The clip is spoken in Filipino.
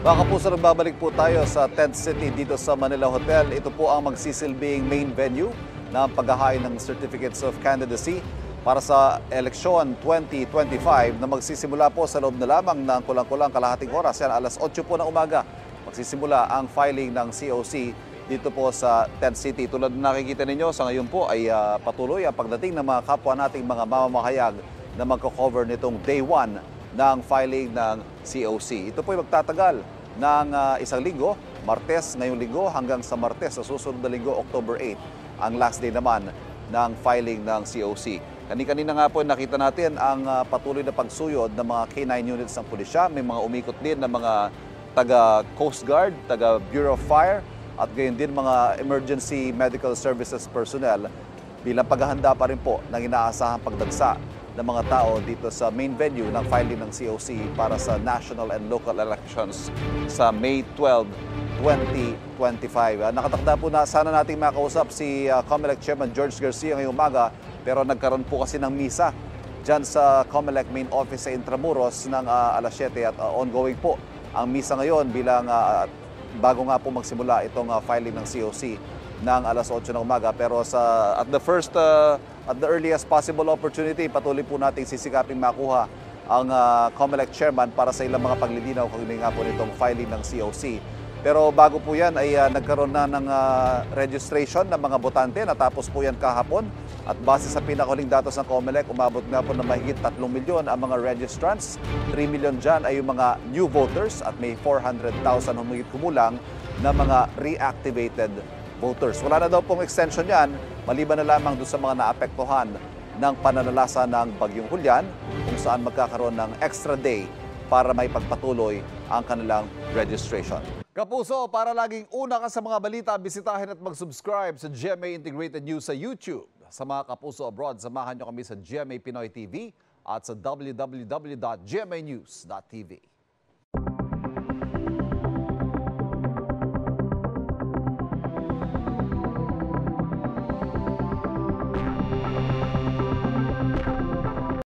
Mga kapuso, nagbabalik po tayo sa Tent City dito sa Manila Hotel. Ito po ang magsisilbing main venue ng paghahain ng Certificates of Candidacy para sa eleksyon 2025 na magsisimula po sa loob na lamang ng kulang-kulang kalahating oras. Yan, alas 8 po ng umaga. Magsisimula ang filing ng COC dito po sa Tent City. Tulad na nakikita ninyo, sa ngayon po ay patuloy ang pagdating ng mga kapwa nating mga mamamahayag na magko-cover nitong day 1 ng filing ng COC. Ito po ay magtatagal ng isang linggo, Martes ngayong linggo hanggang sa Martes sa susunod na linggo, October 8, ang last day naman ng filing ng COC. Kanina nga po nakita natin ang patuloy na pagsuyod ng mga K9 units ng pulisya. May mga umikot din ng mga taga Coast Guard, taga Bureau of Fire at gayon din mga emergency medical services personnel bilang paghahanda pa rin po ng inaasahang pagdagsa ng mga tao dito sa main venue ng filing ng COC para sa national and local elections sa May 12, 2025. Nakatakda po na sana nating makausap si COMELEC Chairman George Garcia ngayong umaga, pero nagkaroon po kasi ng misa dyan sa COMELEC main office sa Intramuros ng alas 7 at ongoing po ang misa ngayon bilang bago nga po magsimula itong filing ng COC ng alas 8 ng umaga. Pero at the earliest possible opportunity, patuloy po nating sisikaping makuha ang COMELEC chairman para sa ilang mga paglilinaw kaugnay nga po nitong filing ng COC. Pero bago po yan ay nagkaroon na ng registration ng mga botante. Natapos po yan kahapon at base sa pinakahuling datos ng COMELEC, umabot nga po na mahigit 3 milyon ang mga registrants. 3 milyon dyan ay yung mga new voters at may 400,000 humigit kumulang na mga reactivated voters. Wala na daw pong extension yan, maliban na lamang doon sa mga naapektuhan ng pananalasa ng Bagyong Hulyan, kung saan magkakaroon ng extra day para may pagpatuloy ang kanilang registration. Kapuso, para laging una ka sa mga balita, bisitahin at mag-subscribe sa GMA Integrated News sa YouTube. Sa mga kapuso abroad, samahan nyo kami sa GMA Pinoy TV at sa www.gmanews.tv.